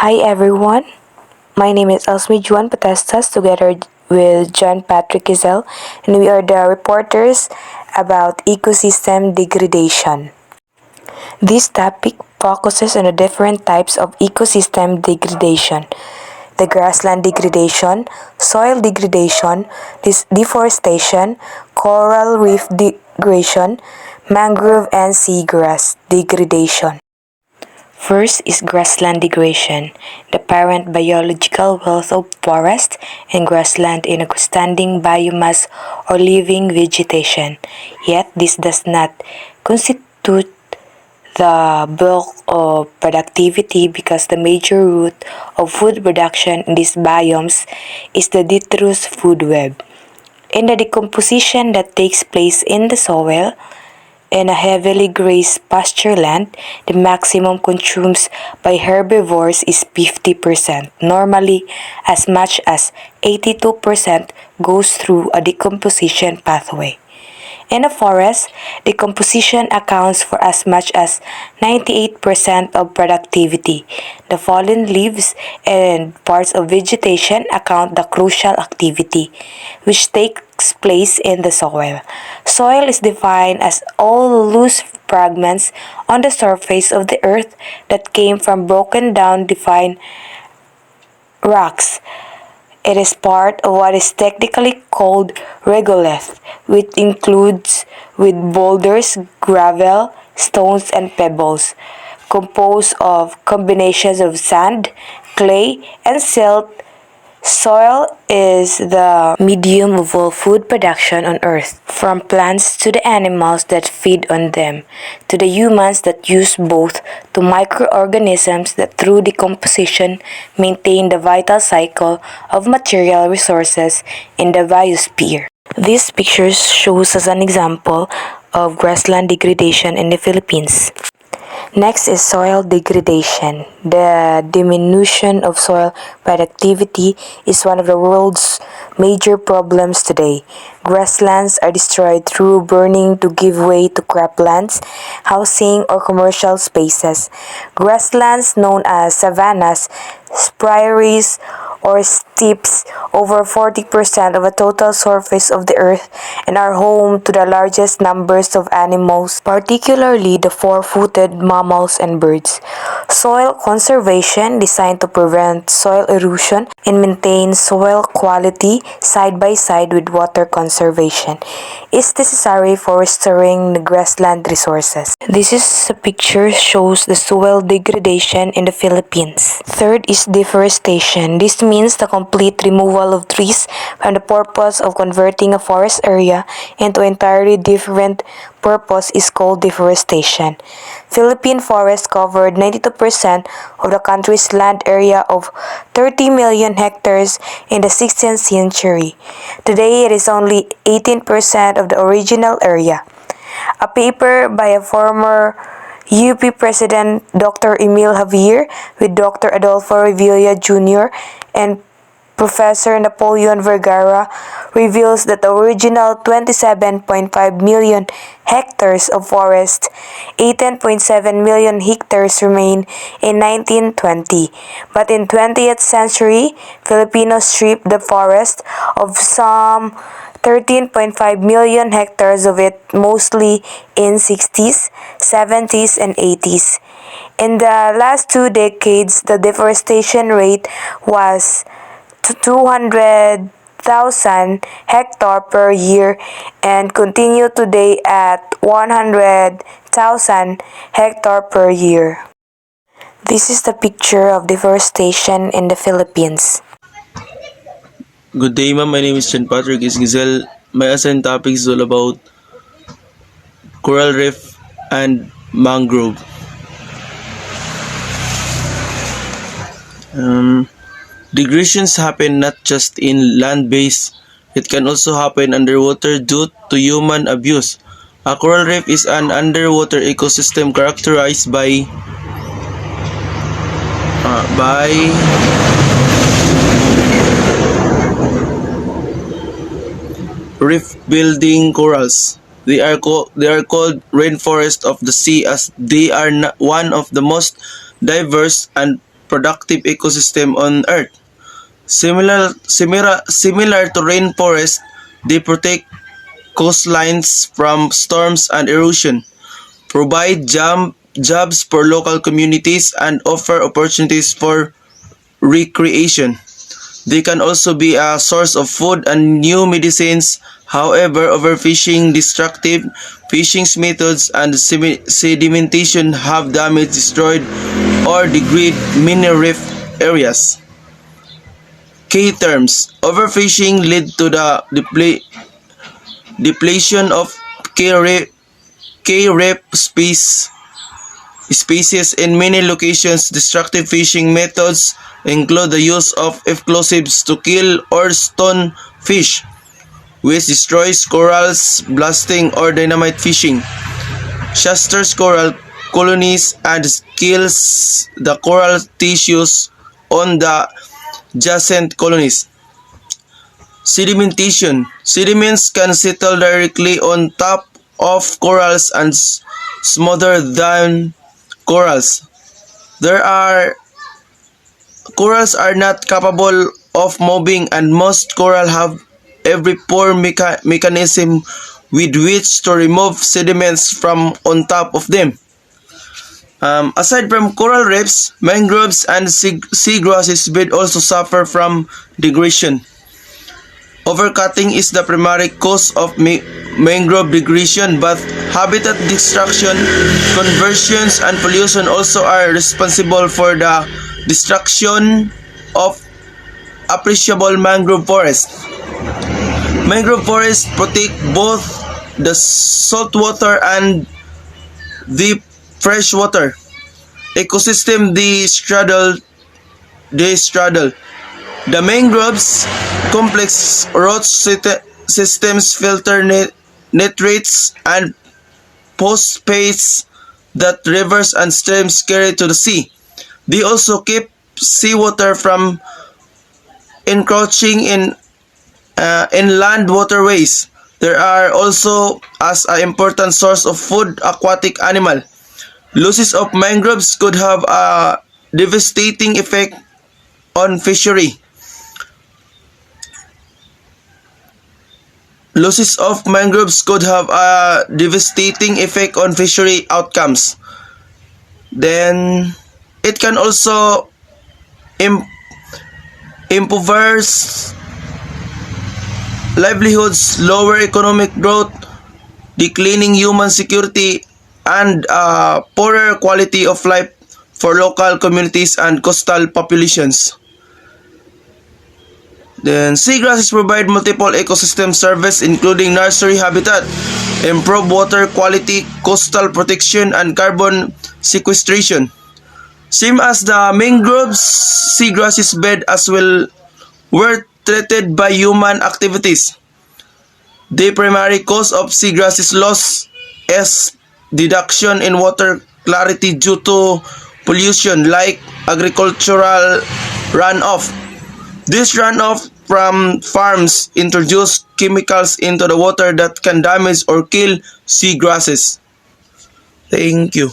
Hi everyone, my name is Elsmi Juan Potestas together with John Patrick Gizel, and we are the reporters about ecosystem degradation. This topic focuses on the different types of ecosystem degradation: the grassland degradation, soil degradation, deforestation, coral reef degradation, mangrove and seagrass degradation. First is grassland degradation, the parent biological wealth of forest and grassland in a standing biomass or living vegetation. Yet this does not constitute the bulk of productivity because the major route of food production in these biomes is the detritus food web. In the decomposition that takes place in the soil, in a heavily grazed pasture land, the maximum consumed by herbivores is 50%. Normally, as much as 82% goes through a decomposition pathway. In a forest, decomposition accounts for as much as 98% of productivity. The fallen leaves and parts of vegetation account the crucial activity, which takes place in the soil. Soil is defined as all loose fragments on the surface of the earth that came from broken down defined rocks. It is part of what is technically called regolith, which includes with boulders, gravel, stones, and pebbles, composed of combinations of sand, clay, and silt. Soil is the medium of all food production on earth, from plants to the animals that feed on them, to the humans that use both, to microorganisms that through decomposition maintain the vital cycle of material resources in the biosphere. This picture shows us an example of grassland degradation in the Philippines. Next is soil degradation. The diminution of soil productivity is one of the world's major problems today. Grasslands are destroyed through burning to give way to croplands, housing, or commercial spaces. Grasslands known as savannas, prairies, or steppes over 40% of the total surface of the earth and are home to the largest numbers of animals, particularly the four-footed mammals and birds. Soil conservation, designed to prevent soil erosion and maintain soil quality side by side with water conservation, is necessary for restoring the grassland resources. This is a picture shows the soil degradation in the Philippines. Third is deforestation. This means the complete removal of trees from the purpose of converting a forest area into entirely different purpose is called deforestation. Philippine forests covered 92% of the country's land area of 30 million hectares in the 16th century. Today, it is only 18% of the original area. A paper by a former UP President Dr. Emil Javier with Dr. Adolfo Revilla Jr. and Professor Napoleon Vergara reveals that the original 27.5 million hectares of forest, 18.7 million hectares remain in 1920. But in 20th century, Filipinos stripped the forest of some 13.5 million hectares of it, mostly in 60s, 70s, and 80s. In the last 2 decades, the deforestation rate was 200,000 hectare per year and continue today at 100,000 hectare per year. This is the picture of deforestation in the Philippines. Good day, ma'am. My name is John Patrick Isgizel. My assigned topic is all about coral reef and mangrove. Degradations happen not just in land base, it can also happen underwater due to human abuse. A coral reef is an underwater ecosystem characterized by reef-building corals. They are called rainforest of the sea as they are one of the most diverse and productive ecosystem on Earth. Similar to rainforest, they protect coastlines from storms and erosion, provide jobs for local communities, and offer opportunities for recreation. They can also be a source of food and new medicines. However, overfishing, destructive fishing methods, and sedimentation have damaged, destroyed, or degrade many reef areas. Key terms: overfishing lead to the depletion of key reef species in many locations. Destructive fishing methods include the use of explosives to kill or stone fish, which destroys corals, blasting or dynamite fishing, shatters coral colonies, and kills the coral tissues on the adjacent colonies. Sedimentation. Sediments can settle directly on top of corals and smother down corals. Corals are not capable of moving, and most coral have every poor mechanism with which to remove sediments from on top of them. Aside from coral reefs, mangroves and seagrasses bed also suffer from degradation. Overcutting is the primary cause of mangrove degradation, but habitat destruction, conversions, and pollution also are responsible for the destruction of appreciable mangrove forests. Mangrove forests protect both the saltwater and the freshwater ecosystem they straddle. The mangroves complex root systems filter nitrates and phosphates that rivers and streams carry to the sea. They also keep seawater from encroaching in inland waterways. There are also as an important source of food aquatic animal. Losses of mangroves could have a devastating effect on fishery. Losses of mangroves could have a devastating effect on fishery outcomes. Then it can also impoverish livelihoods, lower economic growth, declining human security, and poorer quality of life for local communities and coastal populations. Then seagrasses provide multiple ecosystem services including nursery habitat, improved water quality, coastal protection, and carbon sequestration. Same as the mangroves, seagrasses bed as well were threatened by human activities. The primary cause of seagrasses loss is reduction in water clarity due to pollution like agricultural runoff. This runoff from farms introduce chemicals into the water that can damage or kill seagrasses. Thank you.